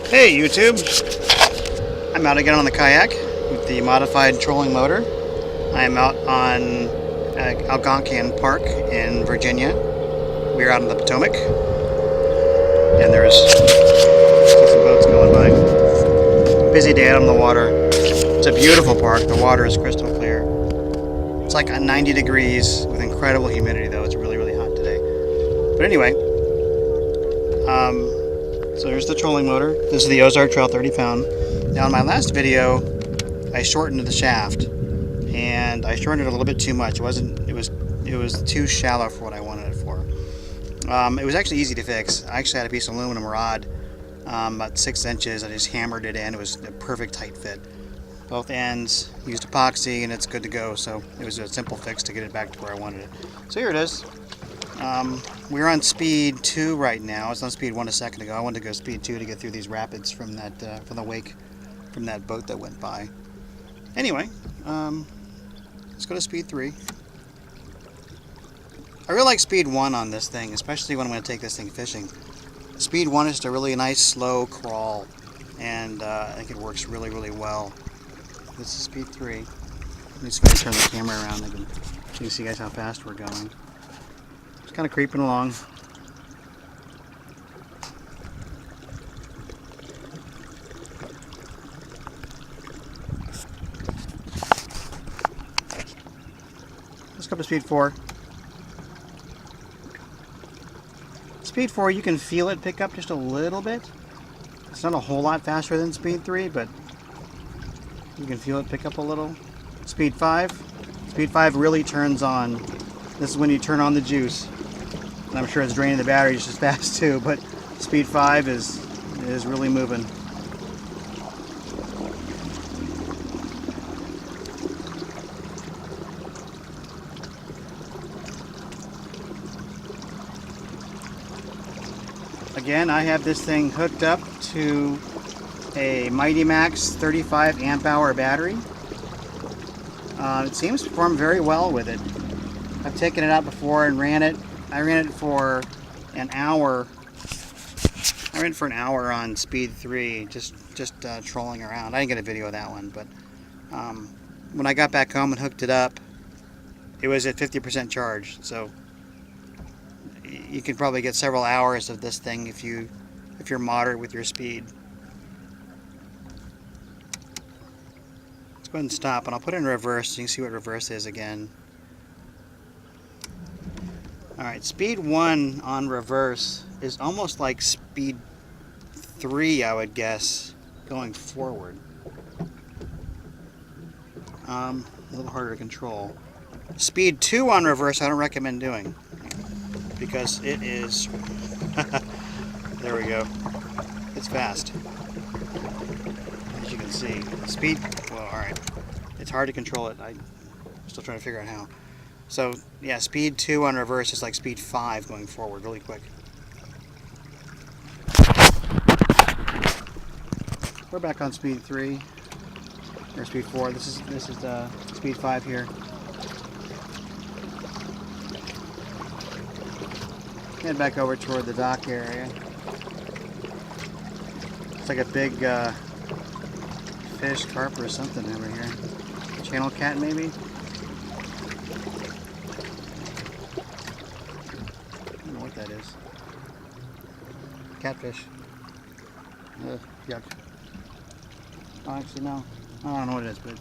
Hey YouTube! I'm out again on the kayak with the modified trolling motor. I'm out on Algonquin Park in Virginia. We're out on the Potomac, and there's some boats going by. Busy day out on the water. It's a beautiful park. The water is crystal clear. It's like 90 degrees with incredible humidity, though. It's really, really hot today. But anyway, so here's the trolling motor. This is the Ozark Trail 30 pound. Now in my last video, I shortened the shaft, and I shortened it a little bit too much. It was too shallow for what I wanted it for. It was actually easy to fix. I actually had a piece of aluminum rod, about 6 inches. I just hammered it in. It was a perfect tight fit. Both ends, used epoxy, and it's good to go. So it was a simple fix to get it back to where I wanted it. So here it is. We're on speed 2 right now. I was on speed 1 a second ago. I wanted to go speed 2 to get through these rapids from the wake from that boat that went by. Anyway, let's go to speed 3. I really like speed 1 on this thing, especially when I'm going to take this thing fishing. Speed 1 is just a really nice slow crawl, and I think it works really, really well. This is speed 3. I'm just going to turn the camera around so you can see guys how fast we're going. Just kind of creeping along. Let's go to speed 4. Speed 4, you can feel it pick up just a little bit. It's not a whole lot faster than speed 3, but you can feel it pick up a little. Speed 5. Speed 5 really turns on. This is when you turn on the juice. And I'm sure it's draining the battery just as fast too, but speed 5 is really moving. Again, I have this thing hooked up to a Mighty Max 35 amp hour battery. It seems to perform very well with it. I've taken it out before and ran it. I ran it for an hour. I ran it for an hour on speed 3, just trolling around. I didn't get a video of that one, but when I got back home and hooked it up, it was at 50% charge. So you can probably get several hours of this thing if you're moderate with your speed. Let's go ahead and stop, and I'll put it in reverse so you can see what reverse is again. Alright, speed 1 on reverse is almost like speed 3, I would guess, going forward. A little harder to control. Speed 2 on reverse I don't recommend doing, because it is there we go, it's fast, as you can see. Speed, well, alright, it's hard to control it. I'm still trying to figure out how. So yeah, speed 2 on reverse is like speed 5 going forward really quick. We're back on speed 3 or speed 4. This is speed 5 here. Head back over toward the dock area. It's like a big fish, carp or something over here. Channel cat maybe? I don't know what that is. Catfish. Yuck. Oh, actually no. I don't know what it is, but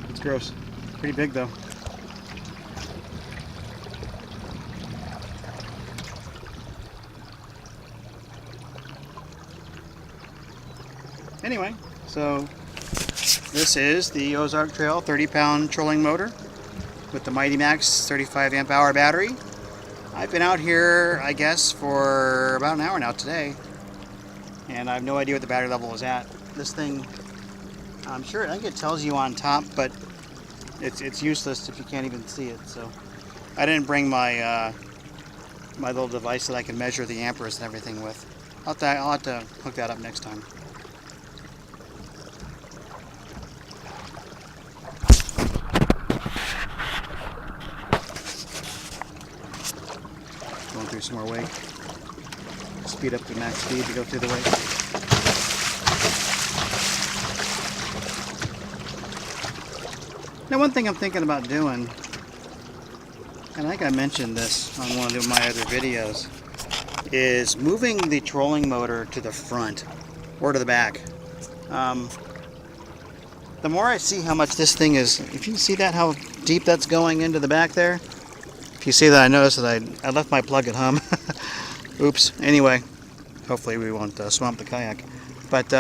it's gross. Pretty big though. Anyway, so this is the Ozark Trail 30 pound trolling motor with the Mighty Max 35 amp hour battery. I've been out here, I guess, for about an hour now today, and I have no idea what the battery level is at. This thing, I'm sure, I think it tells you on top, but it's useless if you can't even see it. So I didn't bring my my little device that I can measure the amperes and everything with. I'll have to hook that up next time. Going through some more wake. Speed up to max speed to go through the wake. Now, one thing I'm thinking about doing, and I think I mentioned this on one of my other videos, is moving the trolling motor to the front or to the back. The more I see how much this thing is, if you see that, how deep that's going into the back there, if you see that, I noticed that I left my plug at home. Oops. Anyway, hopefully we won't swamp the kayak. But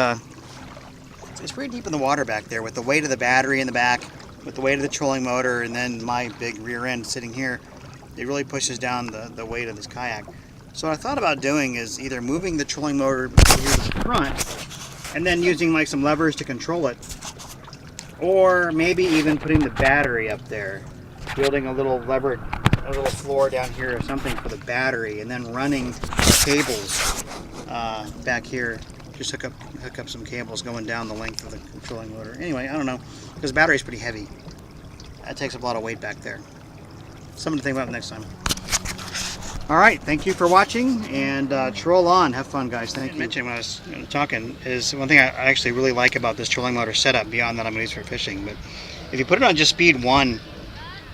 it's pretty deep in the water back there with the weight of the battery in the back, with the weight of the trolling motor, and then my big rear end sitting here. It really pushes down the weight of this kayak. So what I thought about doing is either moving the trolling motor here to the front and then using like some levers to control it, or maybe even putting the battery up there, building a little floor down here or something for the battery, and then running cables back here. Just hook up some cables going down the length of the trolling motor. Anyway, I don't know, because the battery's pretty heavy. That takes up a lot of weight back there. Something to think about next time. Alright, thank you for watching, and troll on. Have fun, guys. Thank you. I mentioned when I was talking is one thing I actually really like about this trolling motor setup, beyond that I'm going to use for fishing. But if you put it on just speed 1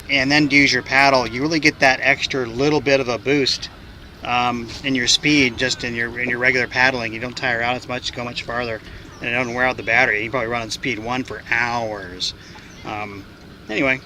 and then use your paddle, you really get that extra little bit of a boost in your speed, just in your regular paddling. You don't tire out as much, go much farther, and it doesn't wear out the battery. You can probably run on speed 1 for hours. Anyway,